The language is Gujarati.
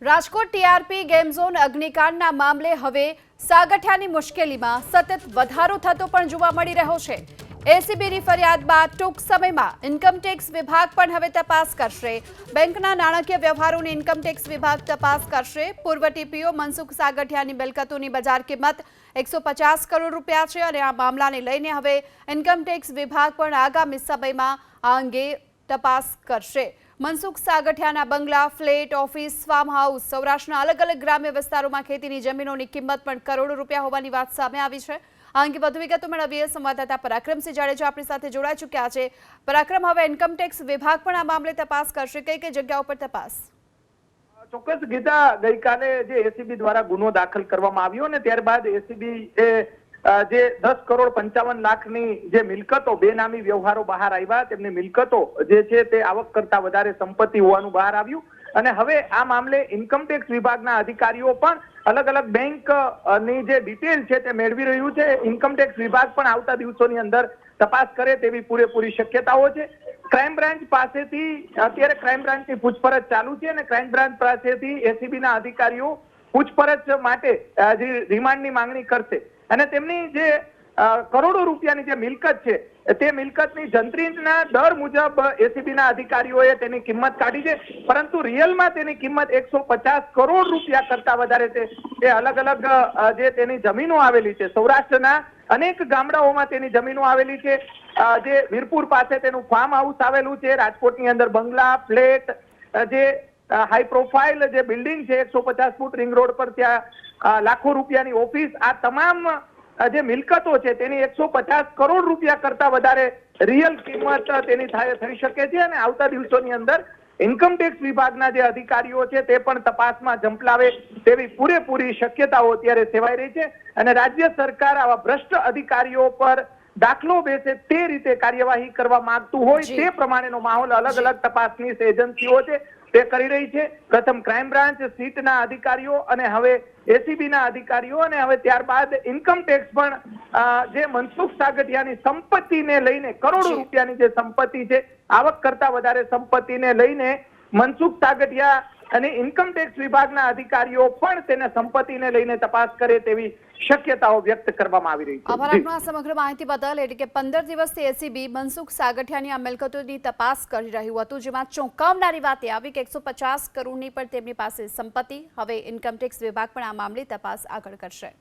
રાજકોટ ટીઆરપી ગેમ ઝોન અગ્નિકાંડના મામલે હવે સાગઠિયાની મુશ્કેલીમાં સતત વધારો થતો પણ જોવા મળી રહ્યો છે। એસીબીની ફરિયાદ બાદ ટૂંક સમયમાં ઇન્કમટેક્સ વિભાગ પણ હવે તપાસ કરશે। બેંકના નાણાકીય વ્યવહારોની ઇન્કમટેક્સ વિભાગ તપાસ કરશે। પૂર્વ ટીપીઓ મનસુખ સાગઠિયાની મિલકતોની બજાર કિંમત 150 કરોડ રૂપિયા છે અને આ મામલાને લઈને હવે ઇન્કમટેક્સ વિભાગ પણ આગામી સમયમાં આ અંગે તપાસ કરશે। મનસુખ સાગઠિયાના બંગલા, ફ્લેટ, ઓફિસ, ફાર્મ હાઉસ સૌરાષ્ટ્રના અલગ અલગ ગ્રામ્ય વિસ્તારોમાં ખેતીની જમીનોની કિંમત પણ કરોડો રૂપિયા હોવાની વાત સામે આવી છે। આ અંગે વધુ વિગતો મેળવીએ સંવાદદાતા પરાક્રમસિંહ જાડેજા આપણી સાથે જોડાઈ ચૂક્યા છે। પરાક્રમ, હવે ઇન્કમટેક્સ વિભાગ પણ આ મામલે તપાસ કરશે, કઈ કઈ જગ્યાઓ પર તપાસ? ચોક્કસ ગીતા, ગઈકાલે જે એસીબી દ્વારા ગુનો દાખલ કરવામાં આવ્યો અને ત્યારબાદ એસીબી જે 10 કરોડ 55 લાખની જે મિલકતો બેનામી વ્યવહારો બહાર આવ્યા, તેમની મિલકતો જે છે તે આવક કરતા વધારે સંપત્તિ હોવાનું બહાર આવ્યું અને હવે આ મામલે ઇન્કમટેક્સ વિભાગના અધિકારીઓ પણ અલગ અલગ બેંક ની જે ડિટેલ છે તે મેળવી રહ્યું છે। ઇન્કમટેક્સ વિભાગ પણ આવતા દિવસોની અંદર તપાસ કરે તેવી પૂરેપૂરી શક્યતાઓ છે। ક્રાઇમ બ્રાન્ચ પાસેથી અત્યારે ક્રાઇમ બ્રાન્ચની પૂછપરછ ચાલુ છે અને ક્રાઇમ બ્રાન્ચ પાસેથી એસીબીના અધિકારીઓ પૂછપરછ માટે રિમાન્ડની માંગણી કરશે અને તેમની જે કરોડો રૂપિયાની જે મિલકત છે તે મિલકતની જંત્રીના દર મુજબ એસીબીના અધિકારીઓએ તેની કિંમત કાઢી છે, પરંતુ રિયલમાં તેની કિંમત 150 કરોડ રૂપિયા કરતા વધારે છે। એ અલગ અલગ જે તેની જમીનો આવેલી છે, સૌરાષ્ટ્રના અનેક ગામડાઓમાં તેની જમીનો આવેલી છે। જે વીરપુર પાસે તેનું ફાર્મ હાઉસ આવેલું છે, રાજકોટની અંદર બંગલા, ફ્લેટ, જે હાઈ પ્રોફાઇલ જે બિલ્ડિંગ છે 150 ફૂટ રિંગ રોડ પર, ત્યાં લાખો રૂપિયાની ઓફિસ, આ તમામ જે મિલકતો છે તેની 150 કરોડ રૂપિયા કરતા વધારે રિયલ કિંમત તેની થઈ શકે છે અને આવતા દિવસોની અંદર ઇન્કમટેક્સ વિભાગના જે અધિકારીઓ છે તે પણ તપાસમાં ઝંપલાવે તેવી પૂરેપૂરી શક્યતાઓ અત્યારે સેવાઈ રહી છે અને રાજ્ય સરકાર આવા ભ્રષ્ટ અધિકારીઓ પર દાખલો બેસે તે રીતે કાર્યવાહી કરવા માંગતું હોય તે પ્રમાણેનો માહોલ અલગ અલગ તપાસની એજન્સીઓ છે તે કરી રહી છે। પ્રથમ ક્રાઇમ બ્રાન્ચ સીટના અધિકારીઓ અને હવે એસીબીના અધિકારીઓ અને હવે ત્યારબાદ ઇન્કમટેક્સ પણ જે મનસુખ સાગઠિયાની સંપત્તિને લઈને કરોડો રૂપિયાની જે સંપત્તિ છે, આવક કરતા વધારે સંપત્તિને લઈને મનસુખ સાગઠિયા અને ઇન્કમટેક્સ વિભાગના અધિકારીઓ પણ તેને સંપત્તિને લઈને તપાસ કરે તેવી શક્યતાઓ વ્યક્ત કરવામાં આવી રહી છે। આભાર આપનો સમગ્ર માહિતી બદલ। એટલે કે 15 દિવસથી એસીબી મનસુખ સાગઠિયાની આ મિલકતોની તપાસ કરી રહ્યું હતું, જેમાં ચોંકાવનારી વાત એ આવી કે 150 કરોડની પણ તેમની પાસે સંપત્તિ। હવે ઇન્કમટેક્સ વિભાગ પણ આ મામલે તપાસ આગળ કરશે।